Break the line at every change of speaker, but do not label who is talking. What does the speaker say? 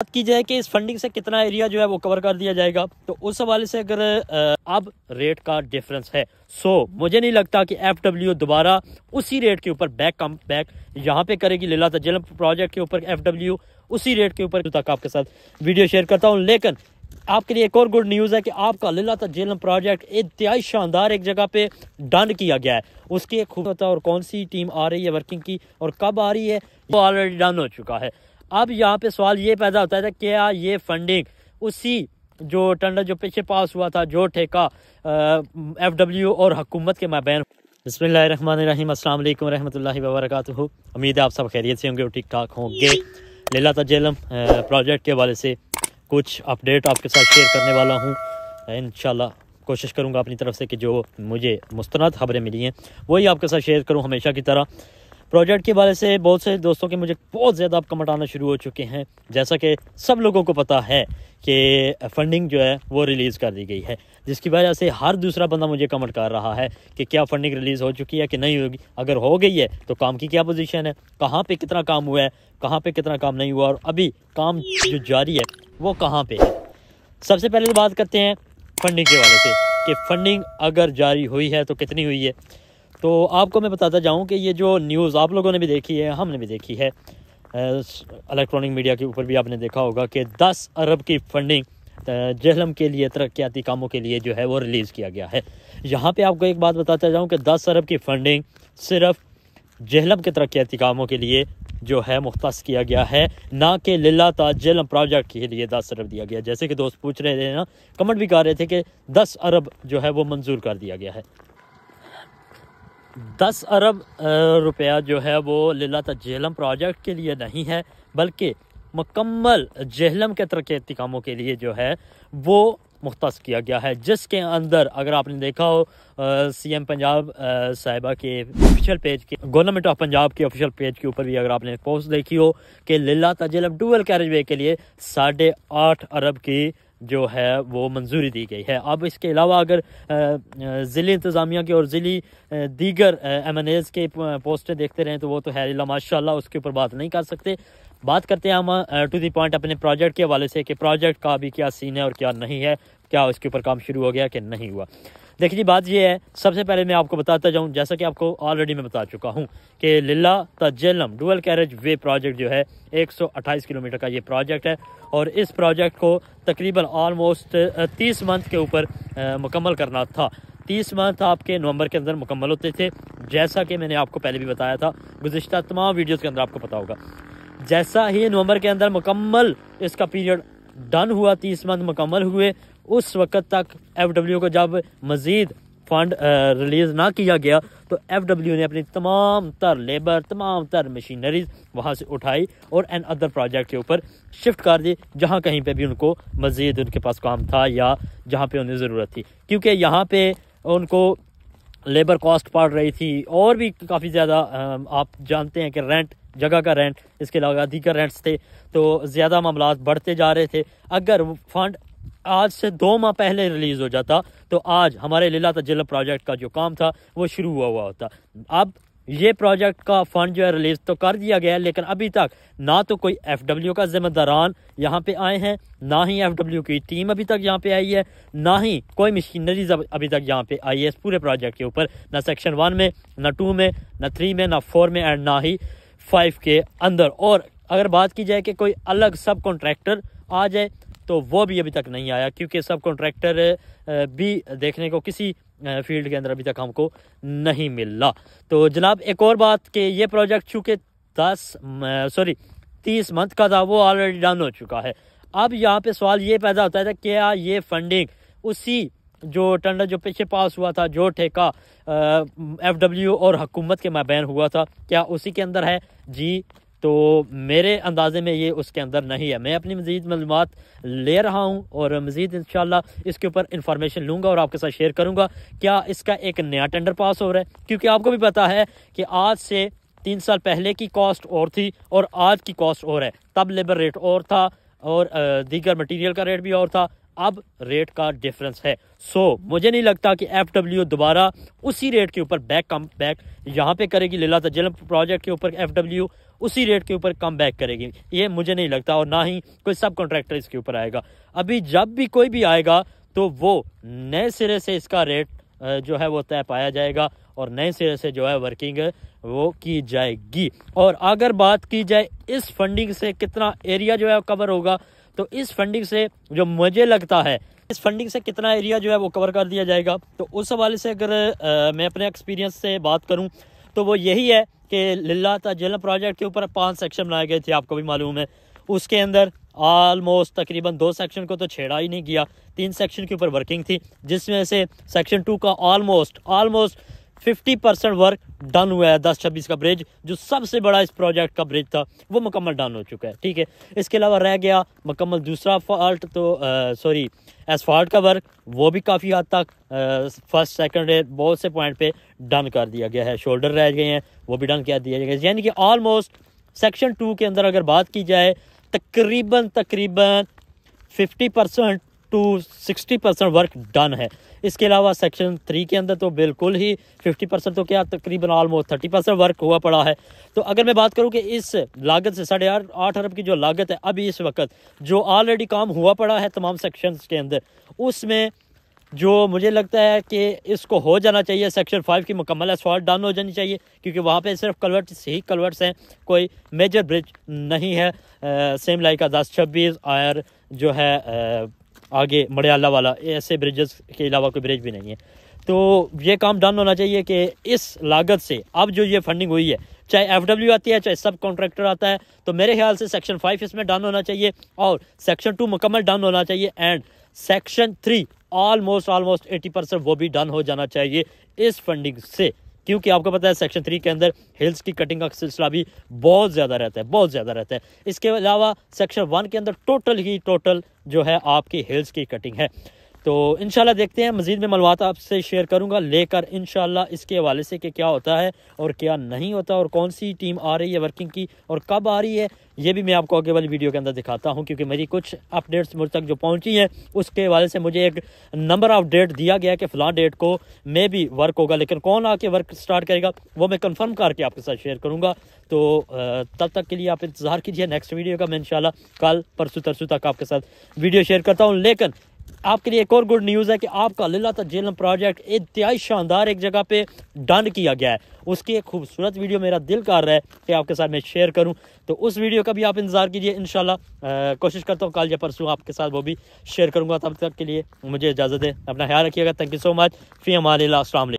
बात की जाए कि इस फंडिंग से कितना एरिया जो है वो कवर कर दिया जाएगा, तो उस हवाले से अगर अब रेट का डिफरेंस है, मुझे नहीं लगता कि FW दोबारा उसी रेट के ऊपर बैक यहाँ पे करेगी। लीला तजेलम प्रोजेक्ट के ऊपर FW उसी रेट के ऊपर तक आपके साथ वीडियो शेयर करता हूँ। लेकिन आपके लिए एक और गुड न्यूज़ है कि आपका लीला तजेलम प्रोजेक्ट इंतहाई शानदार एक जगह पे डन किया गया है। उसकी एक खूबसूरत और कौन सी टीम आ रही है वर्किंग की और कब आ रही है, वो ऑलरेडी डन हो चुका है। अब यहाँ पे सवाल ये पैदा होता है कि क्या ये फंडिंग उसी जो टेंडर जो पीछे पास हुआ था, जो ठेका FW और हुकूमत के माबैन। बिस्मिल्लाहिर्रहमानिर्रहीम, अस्सलाम वालेकुम रहमतुल्लाहि व बरकातुहू। उम्मीद है आप सब खैरियत से होंगे और ठीक ठाक होंगे। लीला तजेलम प्रोजेक्ट के हवाले से कुछ अपडेट आपके साथ शेयर करने वाला हूँ। इंशाल्लाह कोशिश करूँगा अपनी तरफ से कि जो मुझे मुस्तनद खबरें मिली हैं वही आपके साथ शेयर करूँ हमेशा की तरह। प्रोजेक्ट के बारे से बहुत से दोस्तों के मुझे बहुत ज़्यादा कमेंट आना शुरू हो चुके हैं। जैसा कि सब लोगों को पता है कि फंडिंग जो है वो रिलीज़ कर दी गई है, जिसकी वजह से हर दूसरा बंदा मुझे कमेंट कर रहा है कि क्या फंडिंग रिलीज़ हो चुकी है कि नहीं होगी। अगर हो गई है तो काम की क्या पोजीशन है, कहाँ पे कितना काम हुआ है, कहाँ पे कितना काम नहीं हुआ और अभी काम जो जारी है वो कहाँ पे है। सबसे पहले तो बात करते हैं फंडिंग के हवाले से कि फंडिंग अगर जारी हुई है तो कितनी हुई है। तो आपको मैं बताता जाऊं कि ये जो न्यूज़ आप लोगों ने भी देखी है, हमने भी देखी है, इलेक्ट्रॉनिक मीडिया के ऊपर भी आपने देखा होगा कि 10 अरब की फंडिंग जेहलम के लिए तरक्याती कामों के लिए जो है वो रिलीज़ किया गया है। यहाँ पे आपको एक बात बताता जाऊं कि 10 अरब की फंडिंग सिर्फ जेहलम के तरक्याती कामों के लिए जो है मुख्तस किया गया है, ना कि लीला तजेलम प्रोजेक्ट के लिए 10 अरब दिया गया। जैसे कि दोस्त पूछ रहे थे ना, कमेंट भी कर रहे थे कि 10 अरब जो है वो मंजूर कर दिया गया है। 10 अरब रुपया जो है वो लीला तजेलम प्रोजेक्ट के लिए नहीं है, बल्कि मुकम्मल जेहलम के तरक्याती कामों के लिए जो है वो मुख्तस किया गया है। जिसके अंदर अगर आपने देखा हो CM पंजाब साहिबा के ऑफिशियल पेज के, गवर्नमेंट ऑफ पंजाब के ऑफिशियल पेज के ऊपर भी अगर आपने पोस्ट देखी हो कि लीला तजेलम डुअल कैरेजवे के लिए 8.5 अरब की जो है वो मंजूरी दी गई है। अब इसके अलावा अगर ज़िली इंतज़ामिया की और ज़िली दीगर MNAs के पोस्टें देखते रहें तो वो तो है माशाल्लाह, उसके ऊपर बात नहीं कर सकते। बात करते हैं हम टू दी पॉइंट अपने प्रोजेक्ट के हवाले से कि प्रोजेक्ट का अभी क्या सीन है और क्या नहीं है, क्या उसके ऊपर काम शुरू हो गया कि नहीं हुआ। देखिए जी, बात ये है, सबसे पहले मैं आपको बताता जाऊं, जैसा कि आपको ऑलरेडी मैं बता चुका हूं कि लीला तजेलम डुअल कैरेज वे प्रोजेक्ट जो है 128 किलोमीटर का ये प्रोजेक्ट है और इस प्रोजेक्ट को तकरीबन ऑलमोस्ट 30 मंथ के ऊपर मुकम्मल करना था। 30 मंथ आपके नवंबर के अंदर मुकम्मल होते थे, जैसा कि मैंने आपको पहले भी बताया था गुज़िश्ता तमाम वीडियोज़ के अंदर, आपको पता होगा। जैसा ही नवंबर के अंदर मुकम्मल इसका पीरियड डन हुआ, 30 मंथ मुकम्मल हुए, उस वक्त तक FW को जब मज़ीद फंड रिलीज़ ना किया गया तो FW ने अपनी तमाम तर लेबर, तमाम तर मशीनरीज वहाँ से उठाई और एन अदर प्रोजेक्ट के ऊपर शिफ्ट कर दी, जहाँ कहीं पे भी उनको मज़ीद उनके पास काम था या जहाँ पे उन्हें ज़रूरत थी, क्योंकि यहाँ पे उनको लेबर कॉस्ट पड़ रही थी और भी काफ़ी ज़्यादा। आप जानते हैं कि रेंट, जगह का रेंट, इसके अलावा दीगर रेंट्स थे, तो ज़्यादा मामला बढ़ते जा रहे थे। अगर फंड आज से 2 माह पहले रिलीज़ हो जाता तो आज हमारे लीला तजेलम प्रोजेक्ट का जो काम था वो शुरू हुआ होता। अब ये प्रोजेक्ट का फंड जो है रिलीज़ तो कर दिया गया है, लेकिन अभी तक ना तो कोई FW का जिम्मेदारान यहाँ पे आए हैं, ना ही FW की टीम अभी तक यहाँ पे आई है, ना ही कोई मशीनरीज अभी तक यहाँ पे आई है इस पूरे प्रोजेक्ट के ऊपर, ना सेक्शन 1 में, ना 2 में, ना 3 में, ना 4 में एंड ना ही 5 के अंदर। और अगर बात की जाए कि कोई अलग सब कॉन्ट्रैक्टर आ जाए तो वो भी अभी तक नहीं आया, क्योंकि सब कॉन्ट्रैक्टर भी देखने को किसी फील्ड के अंदर अभी तक हमको नहीं मिला। तो जनाब एक और बात कि ये प्रोजेक्ट चूँकि 30 मंथ का था, वो ऑलरेडी डन हो चुका है। अब यहाँ पे सवाल ये पैदा होता है कि क्या ये फंडिंग उसी जो टेंडर जो पीछे पास हुआ था, जो ठेका FW और हुकूमत के माबैन हुआ था, क्या उसी के अंदर है? जी, तो मेरे अंदाजे में ये उसके अंदर नहीं है। मैं अपनी मज़ीद मालूमात ले रहा हूँ और मज़ीद इंशाल्लाह इसके ऊपर इंफॉर्मेशन लूँगा और आपके साथ शेयर करूँगा। क्या इसका एक नया टेंडर पास हो रहा है? क्योंकि आपको भी पता है कि आज से 3 साल पहले की कॉस्ट और थी और आज की कॉस्ट और है। तब लेबर रेट और था और दीगर मटीरियल का रेट भी और था, अब रेट का डिफरेंस है। मुझे नहीं लगता कि FW दोबारा उसी रेट के ऊपर बैक यहाँ पे करेगी। लीला तजेलम प्रोजेक्ट के ऊपर FW उसी रेट के ऊपर कम बैक करेगी, ये मुझे नहीं लगता, और ना ही कोई सब कॉन्ट्रैक्टर इसके ऊपर आएगा। अभी जब भी कोई भी आएगा तो वो नए सिरे से इसका रेट जो है वो तय पाया जाएगा और नए सिरे से जो है वर्किंग वो की जाएगी। और अगर बात की जाए इस फंडिंग से कितना एरिया जो है कवर होगा, तो इस फंडिंग से जो मुझे लगता है इस फंडिंग से कितना एरिया जो है वो कवर कर दिया जाएगा, तो उस हवाले से अगर मैं अपने एक्सपीरियंस से बात करूं तो वो यही है कि लिल्लाता झेलम प्रोजेक्ट के ऊपर 5 सेक्शन बनाए गए थे, आपको भी मालूम है। उसके अंदर ऑलमोस्ट तकरीबन 2 सेक्शन को तो छेड़ा ही नहीं किया, 3 सेक्शन के ऊपर वर्किंग थी, जिसमें से सेक्शन 2 का ऑलमोस्ट 50% वर्क डन हुआ है। 10-26 का ब्रिज जो सबसे बड़ा इस प्रोजेक्ट का ब्रिज था वो मुकम्मल डन हो चुका है, ठीक है। इसके अलावा रह गया मुकम्मल दूसरा फॉल्ट, तो एसफॉल्ट का वर्क, वो भी काफ़ी हद तक फर्स्ट सेकंड बहुत से पॉइंट पे डन कर दिया गया है। शोल्डर रह गए हैं, वो भी डन कर दिया गया, यानी कि ऑलमोस्ट सेक्शन 2 के अंदर अगर बात की जाए तकरीबन 50% टू 60% वर्क डन है। इसके अलावा सेक्शन 3 के अंदर तो बिल्कुल ही 50% तो क्या तकरीबन ऑलमोस्ट 30% वर्क हुआ पड़ा है। तो अगर मैं बात करूं कि इस लागत से 8.5 अरब की जो लागत है अभी इस वक्त जो ऑलरेडी काम हुआ पड़ा है तमाम सेक्शंस के अंदर, उसमें जो मुझे लगता है कि इसको हो जाना चाहिए सेक्शन 5 की मुकम्मल एसफॉल्ट डन हो जानी चाहिए, क्योंकि वहाँ पे सिर्फ कलवर्ट्स ही कलवर्ट्स हैं, कोई मेजर ब्रिज नहीं है। सेम लाइक का 10-26 और जो है आगे मड़ियाला वाला, ऐसे ब्रिजेस के अलावा कोई ब्रिज भी नहीं है। तो ये काम डन होना चाहिए कि इस लागत से अब जो ये फंडिंग हुई है, चाहे एफडब्ल्यू आती है चाहे सब कॉन्ट्रैक्टर आता है, तो मेरे ख्याल से सेक्शन 5 इसमें डन होना चाहिए और सेक्शन 2 मुकम्मल डन होना चाहिए एंड सेक्शन 3 ऑलमोस्ट 80% वो भी डन हो जाना चाहिए इस फंडिंग से, क्योंकि आपको पता है सेक्शन 3 के अंदर हिल्स की कटिंग का सिलसिला भी बहुत ज़्यादा रहता है। इसके अलावा सेक्शन 1 के अंदर टोटल जो है आपकी हिल्स की कटिंग है। तो इंशाल्लाह देखते हैं, मज़ीद में मालूमात आपसे शेयर करूंगा लेकर इंशाल्लाह इसके हवाले से कि क्या होता है और क्या नहीं होता और कौन सी टीम आ रही है वर्किंग की और कब आ रही है, ये भी मैं आपको आगे वाली वीडियो के अंदर दिखाता हूं, क्योंकि मेरी कुछ अपडेट्स मुझ तक जो पहुंची हैं उसके हवाले से मुझे एक नंबर ऑफ डेट दिया गया कि फ़लाँ डेट को मे भी वर्क होगा, लेकिन कौन आके वर्क स्टार्ट करेगा वो मैं कंफर्म करके आपके साथ शेयर करूँगा। तो तब तक के लिए आप इंतज़ार कीजिए नेक्स्ट वीडियो का। मैं इंशाल्लाह कल परसों तरसों तक आपके साथ वीडियो शेयर करता हूँ। लेकिन आपके लिए एक और गुड न्यूज़ है कि आपका लिल्लाता झेलम प्रोजेक्ट इंतहाई शानदार एक जगह पे डन किया गया है। उसकी एक खूबसूरत वीडियो मेरा दिल कर रहा है कि आपके साथ मैं शेयर करूं, तो उस वीडियो का भी आप इंतज़ार कीजिए। इंशाल्लाह कोशिश करता हूं कल या परसों आपके साथ वो भी शेयर करूंगा। तब तक के लिए मुझे इजाज़त है, अपना ख्याल रखिएगा। Thank you so much. फ़ी अमानिल्लाह। अस्सलाम वालेकुम।